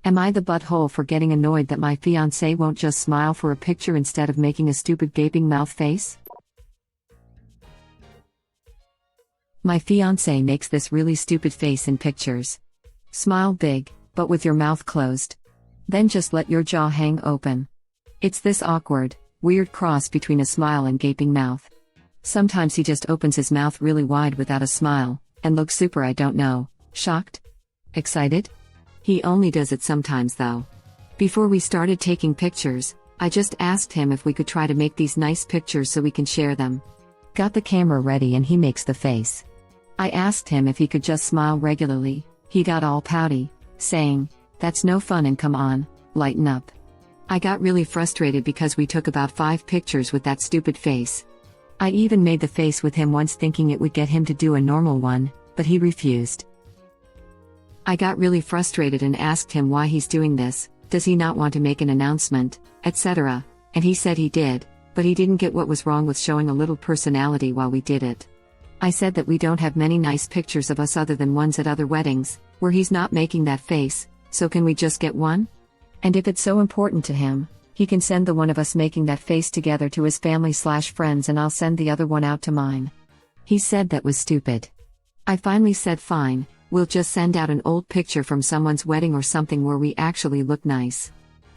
Am I the butthole for getting annoyed that my fiancé won't just smile for a picture instead of making a stupid gaping mouth face? My fiancé makes this really stupid face in pictures. Smile big, but with your mouth closed. Then just let your jaw hang open. It's this awkward, weird cross between a smile and gaping mouth. Sometimes he just opens his mouth really wide without a smile, and looks super, I don't know, shocked? Excited? He only does it sometimes though. Before we started taking pictures, I just asked him if we could try to make these nice pictures so we can share them. Got the camera ready and he makes the face. I asked him if he could just smile regularly. He got all pouty, saying, "That's no fun and come on, lighten up." I got really frustrated because we took about 5 pictures with that stupid face. I even made the face with him once thinking it would get him to do a normal one, but he refused. I got really frustrated and asked him why he's doing this, does he not want to make an announcement, etc., and he said he did, but he didn't get what was wrong with showing a little personality while we did it. I said that we don't have many nice pictures of us other than ones at other weddings, where he's not making that face, so can we just get one? And if it's so important to him, he can send the one of us making that face together to his family/friends and I'll send the other one out to mine. He said that was stupid. I finally said fine, we'll just send out an old picture from someone's wedding or something where we actually look nice.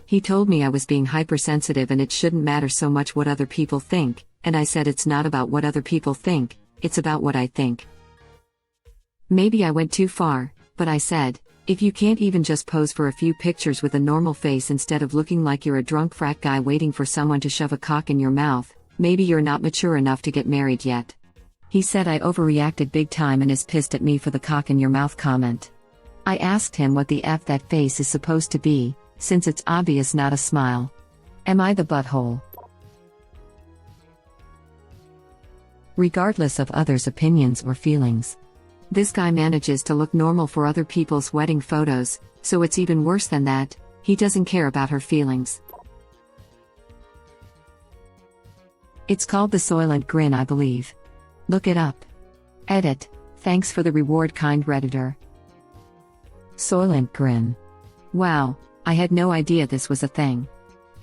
He told me I was being hypersensitive and it shouldn't matter so much what other people think, and I said it's not about what other people think, it's about what I think. Maybe I went too far, but I said, if you can't even just pose for a few pictures with a normal face instead of looking like you're a drunk frat guy waiting for someone to shove a cock in your mouth, maybe you're not mature enough to get married yet. He said I overreacted big time and is pissed at me for the cock in your mouth comment. I asked him what the F that face is supposed to be, since it's obvious not a smile. Am I the butthole? Regardless of others' opinions or feelings. This guy manages to look normal for other people's wedding photos, so it's even worse than that, he doesn't care about her feelings. It's called the Soylent Grin, I believe. Look it up. Edit. Thanks for the reward, kind Redditor. Soylent Grin. Wow, I had no idea this was a thing.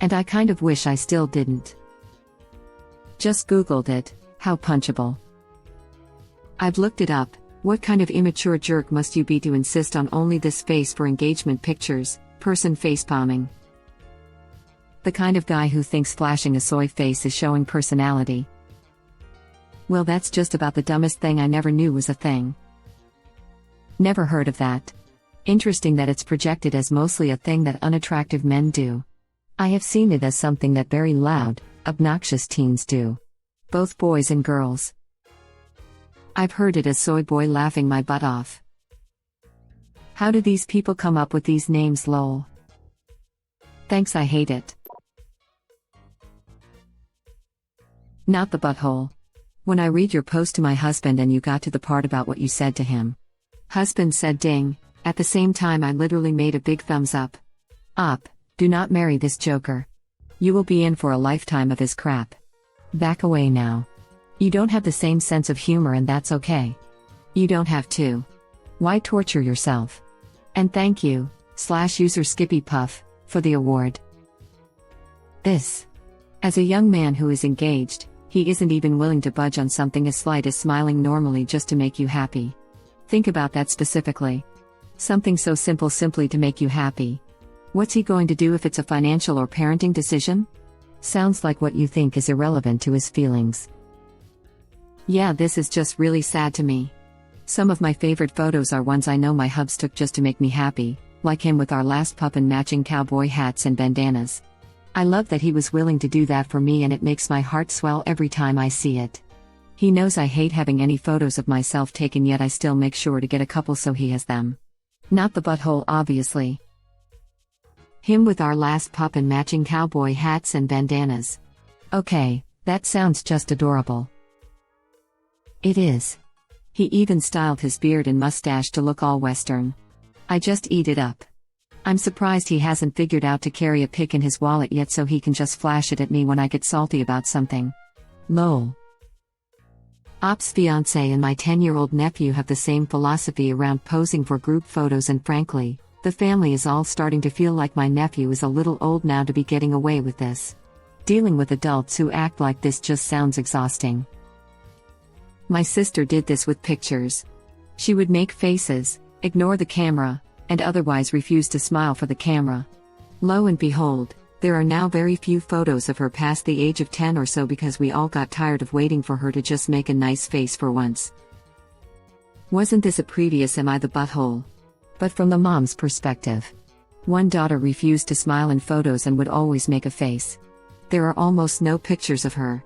And I kind of wish I still didn't. Just Googled it, how punchable. I've looked it up. What kind of immature jerk must you be to insist on only this face for engagement pictures, person facepalming? The kind of guy who thinks flashing a soy face is showing personality. Well, that's just about the dumbest thing I never knew was a thing. Never heard of that. Interesting that it's projected as mostly a thing that unattractive men do. I have seen it as something that very loud, obnoxious teens do. Both boys and girls. I've heard it as soy boy laughing my butt off. How do these people come up with these names, lol? Thanks, I hate it. Not the butthole. When I read your post to my husband and you got to the part about what you said to him. Husband said ding, at the same time I literally made a big thumbs up. Do not marry this joker. You will be in for a lifetime of his crap. Back away now. You don't have the same sense of humor and that's okay. You don't have to. Why torture yourself? And thank you, /user Skippy Puff, for the award. This. As a young man who is engaged, he isn't even willing to budge on something as slight as smiling normally just to make you happy. Think about that specifically. Something so simple simply to make you happy. What's he going to do if it's a financial or parenting decision? Sounds like what you think is irrelevant to his feelings. Yeah, this is just really sad to me. Some of my favorite photos are ones I know my hubs took just to make me happy, like him with our last pup in matching cowboy hats and bandanas. I love that he was willing to do that for me and it makes my heart swell every time I see it. He knows I hate having any photos of myself taken, yet I still make sure to get a couple so he has them. Not the butthole, obviously. Him with our last pup in matching cowboy hats and bandanas. Okay, that sounds just adorable. It is. He even styled his beard and mustache to look all Western. I just eat it up. I'm surprised he hasn't figured out to carry a pic in his wallet yet so he can just flash it at me when I get salty about something. Lol. Op's fiancé and my 10-year-old nephew have the same philosophy around posing for group photos and frankly, The family is all starting to feel like my nephew is a little old now to be getting away with this. Dealing with adults who act like this just sounds exhausting. My sister did this with pictures. She would make faces, ignore the camera, and otherwise refuse to smile for the camera. Lo and behold, there are now very few photos of her past the age of 10 or so because we all got tired of waiting for her to just make a nice face for once. Wasn't this a previous Am I the Butthole? But from the mom's perspective. One daughter refused to smile in photos and would always make a face. There are almost no pictures of her.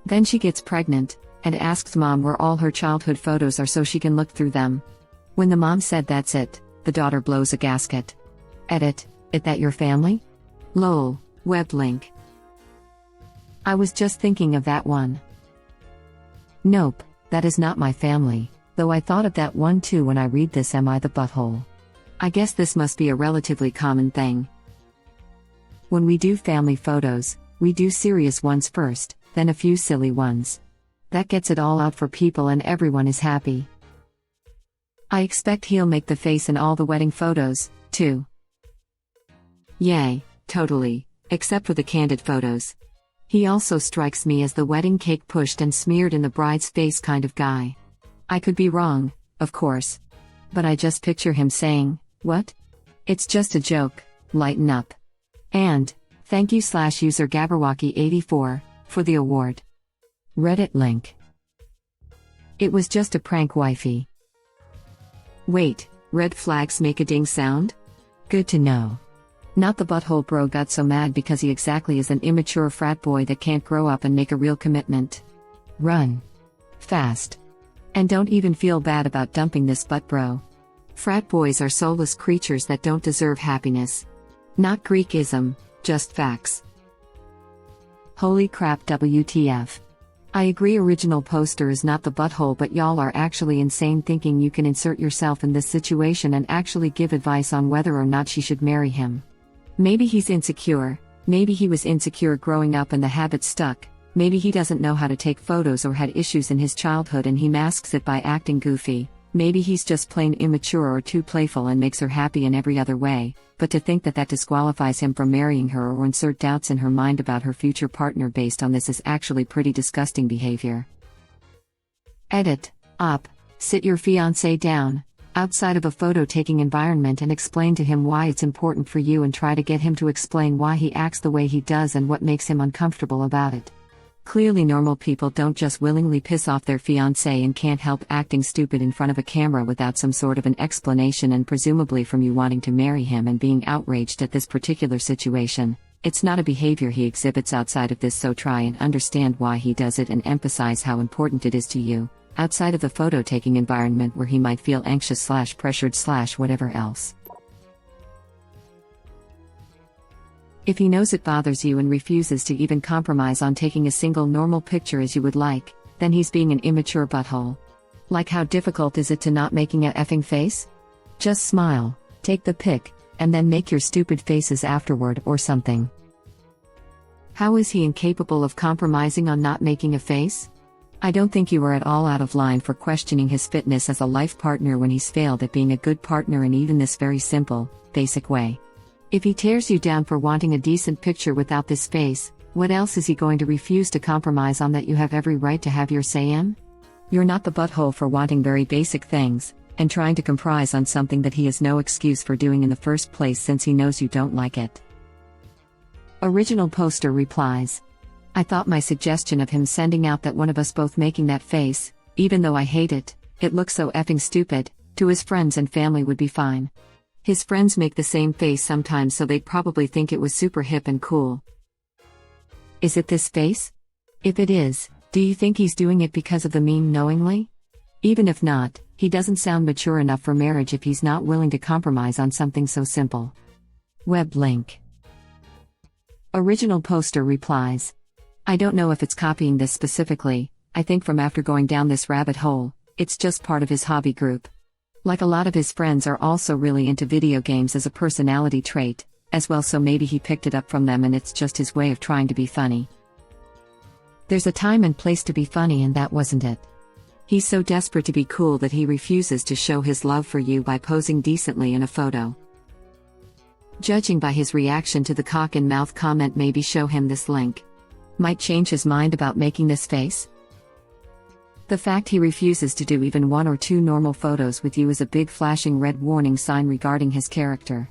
Then she gets pregnant, and asks mom where all her childhood photos are so she can look through them. When the mom said that's it, the daughter blows a gasket. Edit, is that your family? Lol, web link. I was just thinking of that one. Nope, that is not my family, though I thought of that one too when I read this Am I the Butthole? I guess this must be a relatively common thing. When we do family photos, we do serious ones first, then a few silly ones. That gets it all out for people and everyone is happy. I expect he'll make the face in all the wedding photos, too. Yay, totally, except for the candid photos. He also strikes me as the wedding cake pushed and smeared in the bride's face kind of guy. I could be wrong, of course. But I just picture him saying, "What? It's just a joke, lighten up." And, thank you /user Gabberwocky84, for the award. Reddit link. It was just a prank, wifey. Wait, red flags make a ding sound? Good to know. Not the butthole bro got so mad because he exactly is an immature frat boy that can't grow up and make a real commitment. Run. Fast. And don't even feel bad about dumping this butt bro. Frat boys are soulless creatures that don't deserve happiness. Not Greekism, just facts. Holy crap, WTF. I agree, original poster is not the butthole, but y'all are actually insane thinking you can insert yourself in this situation and actually give advice on whether or not she should marry him. Maybe he's insecure, maybe he was insecure growing up and the habit stuck, maybe he doesn't know how to take photos or had issues in his childhood and he masks it by acting goofy, maybe he's just plain immature or too playful and makes her happy in every other way, but to think that that disqualifies him from marrying her or insert doubts in her mind about her future partner based on this is actually pretty disgusting behavior. Edit, op, sit your fiancé down, outside of a photo-taking environment and explain to him why it's important for you and try to get him to explain why he acts the way he does and what makes him uncomfortable about it. Clearly normal people don't just willingly piss off their fiancé and can't help acting stupid in front of a camera without some sort of an explanation, and presumably from you wanting to marry him and being outraged at this particular situation. It's not a behavior he exhibits outside of this, so try and understand why he does it and emphasize how important it is to you, outside of the photo-taking environment where he might feel anxious / pressured / whatever else. If he knows it bothers you and refuses to even compromise on taking a single normal picture as you would like, then he's being an immature butthole. Like, how difficult is it to not making a effing face? Just smile, take the pic, and then make your stupid faces afterward or something. How is he incapable of compromising on not making a face? I don't think you are at all out of line for questioning his fitness as a life partner when he's failed at being a good partner in even this very simple, basic way. If he tears you down for wanting a decent picture without this face, what else is he going to refuse to compromise on that you have every right to have your say in? You're not the butthole for wanting very basic things, and trying to compromise on something that he has no excuse for doing in the first place since he knows you don't like it. Original poster replies. I thought my suggestion of him sending out that one of us both making that face, even though I hate it, it looks so effing stupid, to his friends and family would be fine. His friends make the same face sometimes, so they'd probably think it was super hip and cool. Is it this face? If it is, do you think he's doing it because of the meme knowingly? Even if not, he doesn't sound mature enough for marriage if he's not willing to compromise on something so simple. Web link. Original poster replies. I don't know if it's copying this specifically, I think from after going down this rabbit hole, it's just part of his hobby group. Like, a lot of his friends are also really into video games as a personality trait, as well, so maybe he picked it up from them and it's just his way of trying to be funny. There's a time and place to be funny, and that wasn't it. He's so desperate to be cool that he refuses to show his love for you by posing decently in a photo. Judging by his reaction to the cock and mouth comment, maybe show him this link. Might change his mind about making this face. The fact he refuses to do even 1 or 2 normal photos with you is a big flashing red warning sign regarding his character.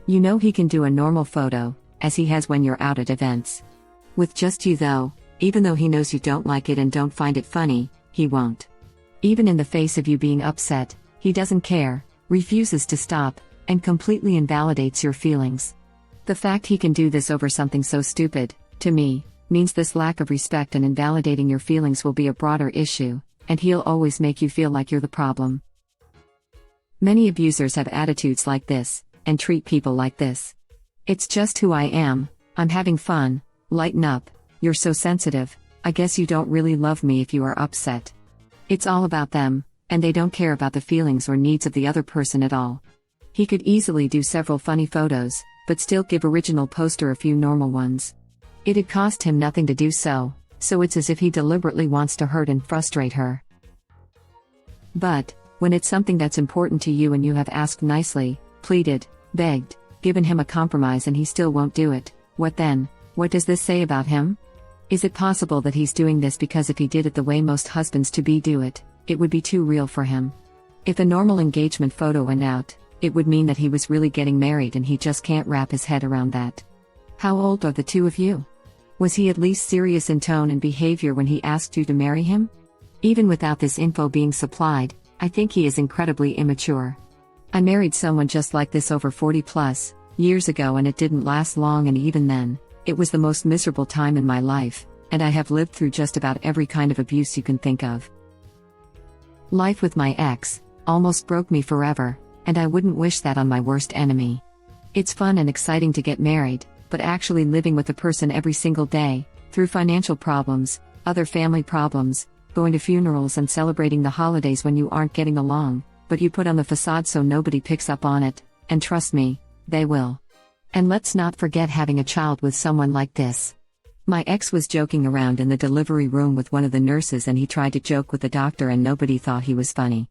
You know he can do a normal photo, as he has when you're out at events. With just you though, even though he knows you don't like it and don't find it funny, he won't. Even in the face of you being upset, he doesn't care, refuses to stop, and completely invalidates your feelings. The fact he can do this over something so stupid, to me, means this lack of respect and invalidating your feelings will be a broader issue, and he'll always make you feel like you're the problem. Many abusers have attitudes like this, and treat people like this. It's just who I am, I'm having fun, lighten up, you're so sensitive, I guess you don't really love me if you are upset. It's all about them, and they don't care about the feelings or needs of the other person at all. He could easily do several funny photos, but still give original poster a few normal ones. It'd cost him nothing to do so it's as if he deliberately wants to hurt and frustrate her. But, when it's something that's important to you and you have asked nicely, pleaded, begged, given him a compromise and he still won't do it, what then? What does this say about him? Is it possible that he's doing this because if he did it the way most husbands-to-be do it, it would be too real for him? If a normal engagement photo went out, it would mean that he was really getting married and he just can't wrap his head around that. How old are the two of you? Was he at least serious in tone and behavior when he asked you to marry him? Even without this info being supplied, I think he is incredibly immature. I married someone just like this over 40+ years ago and it didn't last long, and even then, it was the most miserable time in my life, and I have lived through just about every kind of abuse you can think of. Life with my ex almost broke me forever, and I wouldn't wish that on my worst enemy. It's fun and exciting to get married, but actually living with a person every single day, through financial problems, other family problems, going to funerals and celebrating the holidays when you aren't getting along, but you put on the facade so nobody picks up on it, and trust me, they will. And let's not forget having a child with someone like this. My ex was joking around in the delivery room with one of the nurses and he tried to joke with the doctor and nobody thought he was funny.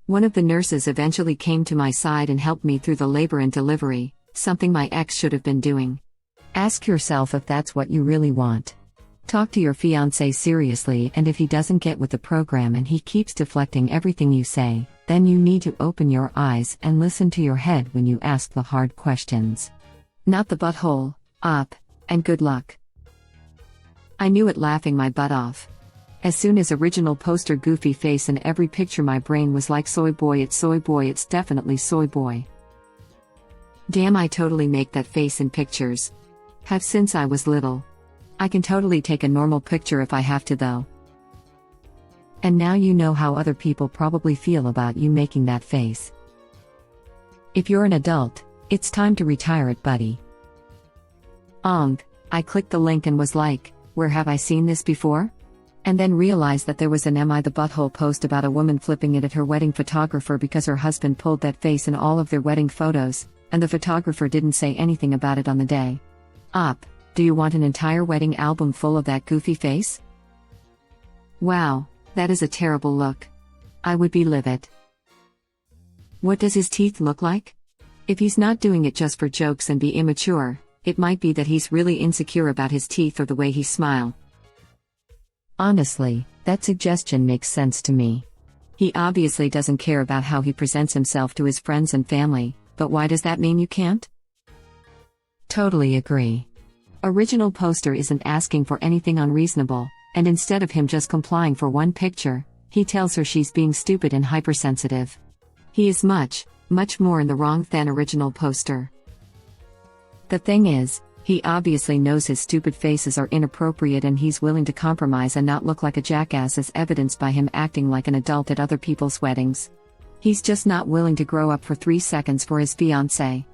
One of the nurses eventually came to my side and helped me through the labor and delivery, something my ex should have been doing. Ask yourself if that's what you really want. Talk to your fiancé seriously, and if he doesn't get with the program and he keeps deflecting everything you say, then you need to open your eyes and listen to your head when you ask the hard questions. Not the butthole, up, and good luck. I knew it laughing my butt off. As soon as original poster goofy face in every picture, my brain was like soy boy, it's definitely soy boy. Damn, I totally make that face in pictures. Have since I was little. I can totally take a normal picture if I have to though. And now you know how other people probably feel about you making that face. If you're an adult, it's time to retire it, buddy. I clicked the link and was like, where have I seen this before? And then realized that there was an Am I the Butthole post about a woman flipping it at her wedding photographer because her husband pulled that face in all of their wedding photos, and the photographer didn't say anything about it on the day. Do you want an entire wedding album full of that goofy face? Wow, that is a terrible look. I would be livid. What does his teeth look like? If he's not doing it just for jokes and be immature, it might be that he's really insecure about his teeth or the way he smile. Honestly, that suggestion makes sense to me. He obviously doesn't care about how he presents himself to his friends and family, but why does that mean you can't? Totally agree. Original poster isn't asking for anything unreasonable, and instead of him just complying for one picture, he tells her she's being stupid and hypersensitive. He is much more in the wrong than original poster. The thing is, he obviously knows his stupid faces are inappropriate and he's willing to compromise and not look like a jackass, as evidenced by him acting like an adult at other people's weddings. He's just not willing to grow up for 3 seconds for his fiancé.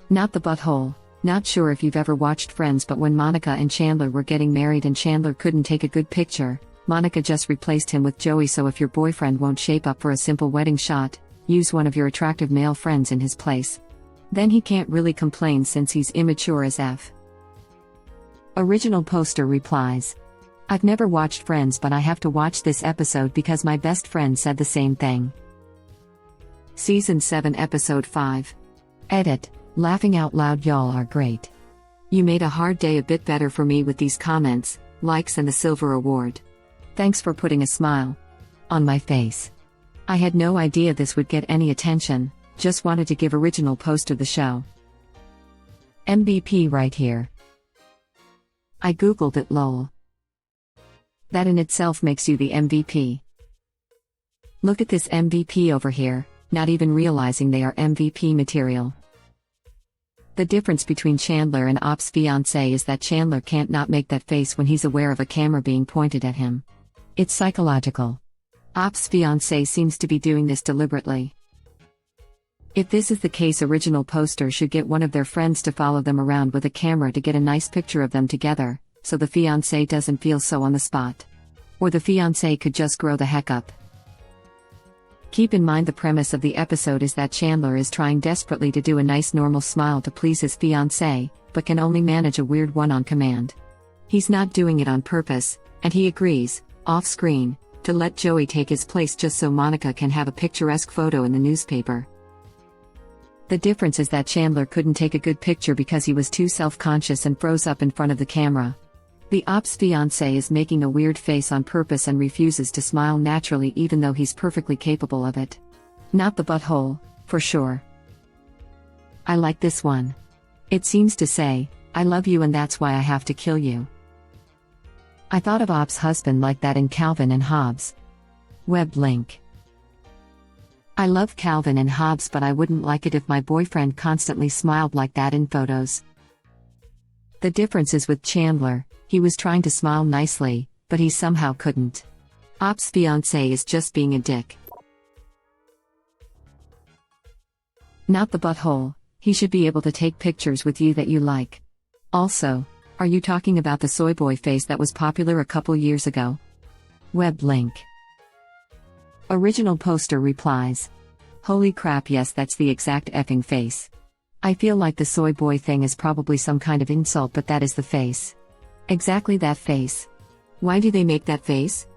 Not the butthole. Not sure if you've ever watched Friends, but when Monica and Chandler were getting married and Chandler couldn't take a good picture, Monica just replaced him with Joey. So if your boyfriend won't shape up for a simple wedding shot, use one of your attractive male friends in his place. Then he can't really complain since he's immature as F. Original poster replies, I've never watched Friends, but I have to watch this episode because my best friend said the same thing. Season 7 Episode 5. Edit. Laughing out loud, y'all are great. You made a hard day a bit better for me with these comments, likes and the silver award. Thanks for putting a smile on my face. I had no idea this would get any attention, just wanted to give original poster the show. MVP right here. I googled it, lol. That in itself makes you the MVP. Look at this MVP over here, not even realizing they are MVP material. The difference between Chandler and Op's fiancé is that Chandler can't not make that face when he's aware of a camera being pointed at him. It's psychological. Op's fiancé seems to be doing this deliberately. If this is the case, original poster should get one of their friends to follow them around with a camera to get a nice picture of them together, so the fiancé doesn't feel so on the spot. Or the fiancé could just grow the heck up. Keep in mind the premise of the episode is that Chandler is trying desperately to do a nice normal smile to please his fiancé, but can only manage a weird one on command. He's not doing it on purpose, and he agrees, off-screen, to let Joey take his place just so Monica can have a picturesque photo in the newspaper. The difference is that Chandler couldn't take a good picture because he was too self-conscious and froze up in front of the camera. The Op's fiancé is making a weird face on purpose and refuses to smile naturally even though he's perfectly capable of it. Not the butthole, for sure. I like this one. It seems to say, I love you and that's why I have to kill you. I thought of Op's husband like that in Calvin and Hobbes. Web link. I love Calvin and Hobbes, but I wouldn't like it if my boyfriend constantly smiled like that in photos. The difference is with Chandler, he was trying to smile nicely, but he somehow couldn't. Op's fiancé is just being a dick. Not the butthole, he should be able to take pictures with you that you like. Also, are you talking about the soy boy face that was popular a couple years ago? Web link. Original poster replies. Holy crap, yes, that's the exact effing face. I feel like the soy boy thing is probably some kind of insult, but that is the face. Exactly that face. Why do they make that face?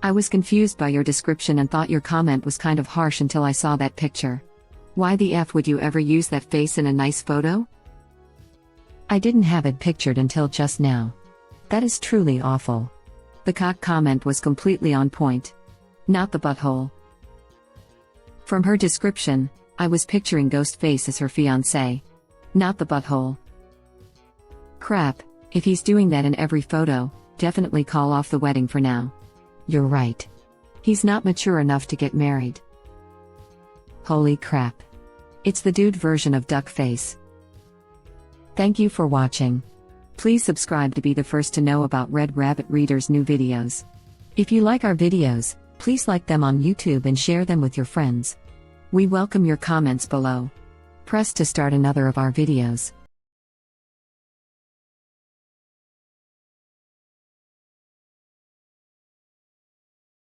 I was confused by your description and thought your comment was kind of harsh until I saw that picture. Why the F would you ever use that face in a nice photo? I didn't have it pictured until just now. That is truly awful. The cock comment was completely on point. Not the butthole. From her description, I was picturing Ghostface as her fiancé. Not the butthole. Crap, if he's doing that in every photo, definitely call off the wedding for now. You're right. He's not mature enough to get married. Holy crap. It's the dude version of Duckface. Thank you for watching. Please subscribe to be the first to know about Red Rabbit Reader's new videos. If you like our videos, please like them on YouTube and share them with your friends. We welcome your comments below. Press to start another of our videos.